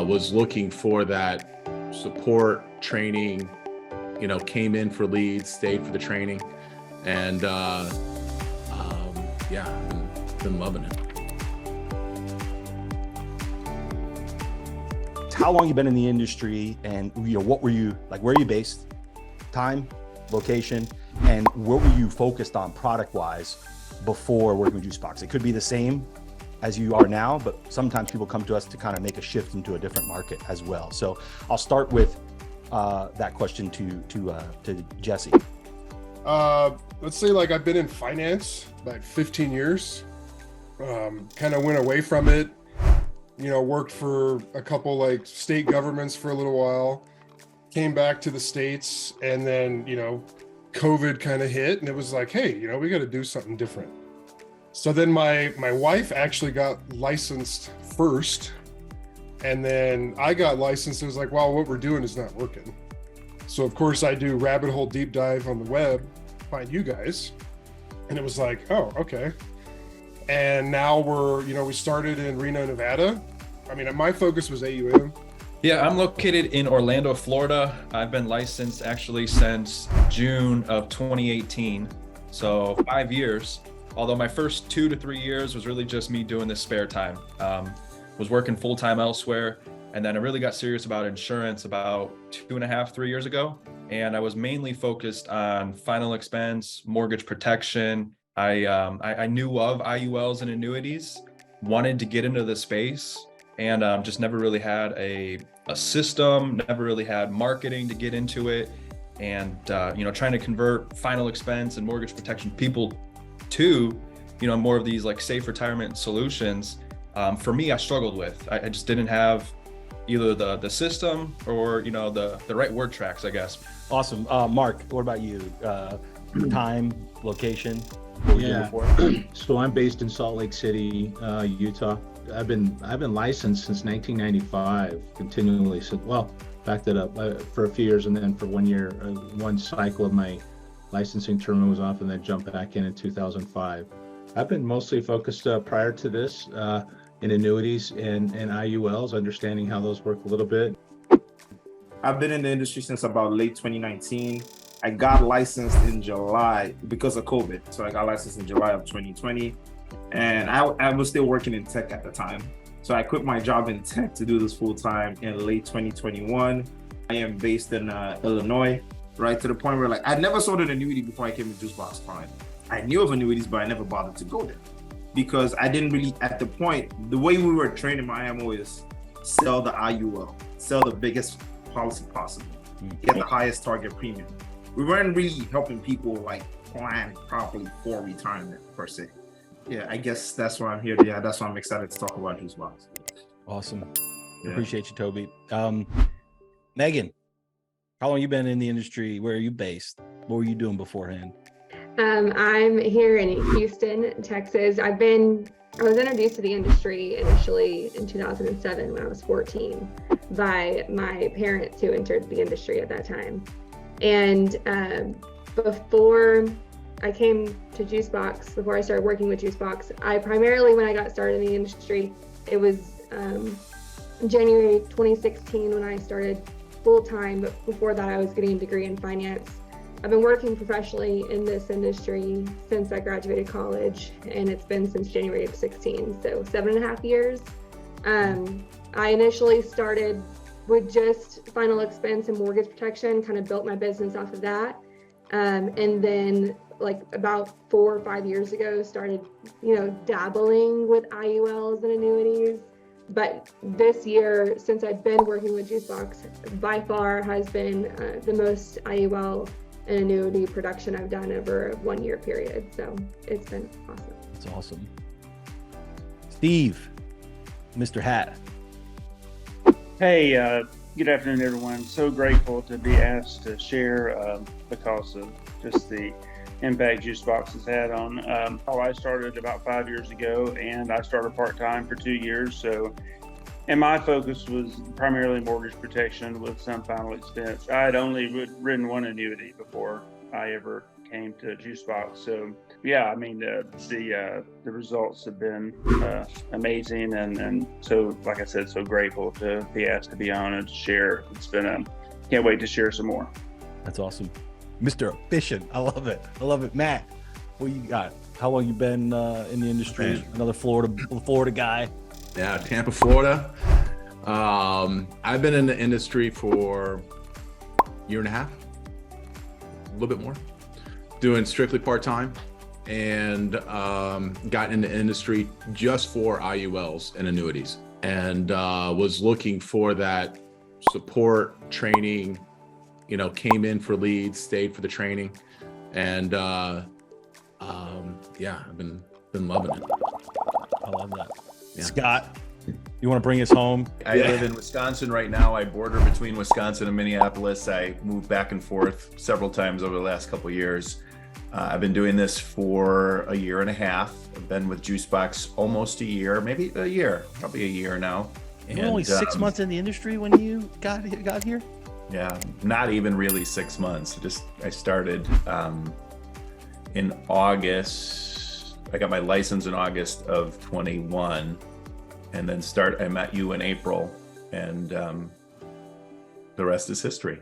was looking for that support, training, came in for leads, stayed for the training, and been loving it. How long you been in the industry, and what were you like? Where are you based? Time, location, and what were you focused on product-wise before working with Jucebox? It could be the same as you are now, but sometimes people come to us to kind of make a shift into a different market as well. So I'll start with that question to Jesse. Let's say like I've been in finance like 15 years. Kind of went away from it. Worked for a couple like state governments for a little while, came back to the States, and then, COVID kind of hit, and it was like, hey, we got to do something different. So then my wife actually got licensed first, and then I got licensed. It was like, wow, what we're doing is not working. So of course I do rabbit hole deep dive on the web, find you guys, and it was like, oh, okay. And now we started in Reno, Nevada. I mean, my focus was AUM. Yeah, I'm located in Orlando, Florida. I've been licensed actually since June of 2018. So 5 years, although my first 2 to 3 years was really just me doing this spare time. Was working full-time elsewhere. And then I really got serious about insurance about 2.5, 3 years ago. And I was mainly focused on final expense, mortgage protection. I knew of IULs and annuities, wanted to get into the space, and just never really had a system, never really had marketing to get into it. And, trying to convert final expense and mortgage protection people to, more of these like safe retirement solutions. For me, I struggled with. I just didn't have either the system or, the right word tracks, I guess. Awesome. Mark, what about you? Time, location? What were you doing before? So I'm based in Salt Lake City, Utah. I've been licensed since 1995, continually. Backed it up for a few years, and then for 1 year, one cycle of my licensing term was off, and then jumped back in 2005. I've been mostly focused prior to this in annuities and IULs, understanding how those work a little bit. I've been in the industry since about late 2019. I got licensed in July because of COVID. So I got licensed in July of 2020. And I was still working in tech at the time. So I quit my job in tech to do this full time in late 2021. I am based in Illinois, right to the point where I never sold an annuity before I came to Juicebox Prime. I knew of annuities, but I never bothered to go there because I didn't really, at the point, the way we were trained in my IMO is sell the IUL, sell the biggest policy possible, get the highest target premium. We weren't really helping people plan properly for retirement per se. Yeah, I guess that's why I'm here. Yeah, that's why I'm excited to talk about Juicebox. Awesome. Yeah. Appreciate you, Toby. Megan, how long you been in the industry? Where are you based? What were you doing beforehand? I'm here in Houston, Texas. I was introduced to the industry initially in 2007 when I was 14 by my parents who entered the industry at that time. And before I came to Juicebox, before I started working with Juicebox, when I got started in the industry, it was January 2016 when I started full-time, but before that I was getting a degree in finance. I've been working professionally in this industry since I graduated college, and it's been since January of 16, so 7.5 years. I initially started with just final expense and mortgage protection, kind of built my business off of that. And then about 4 or 5 years ago, started, dabbling with IULs and annuities. But this year, since I've been working with Juicebox, by far has been the most IUL and annuity production I've done over a 1 year period. So it's been awesome. That's awesome. Steve, Mr. Hat. Hey, good afternoon, everyone. So grateful to be asked to share because of just the impact Juicebox has had on. I started about 5 years ago, and I started part-time for 2 years. And my focus was primarily mortgage protection with some final expense. I had only written one annuity before I ever came to Juicebox. So yeah, I mean, the results have been amazing, and so, like I said, so grateful to be asked to be on and to share. It's been can't wait to share some more. That's awesome. Mr. Efficient. I love it. I love it. Matt, what you got? How long you been in the industry? Man. Another Florida guy. Yeah, Tampa, Florida. I've been in the industry for a year and a half, a little bit more, doing strictly part-time, and got into industry just for IULs and annuities, and was looking for that support, training, came in for leads, stayed for the training, and yeah, I've been loving it. I love that. Yeah. Scott, you want to bring us home? I live in Wisconsin right now. I border between Wisconsin and Minneapolis. I moved back and forth several times over the last couple of years. I've been doing this for a year and a half. I've been with Jucebox almost a year, maybe a year, probably a year now. And you're only 6 months in the industry when you got here? Yeah, not even really 6 months. I started in August. I got my license in August of 21, and then I met you in April, and the rest is history.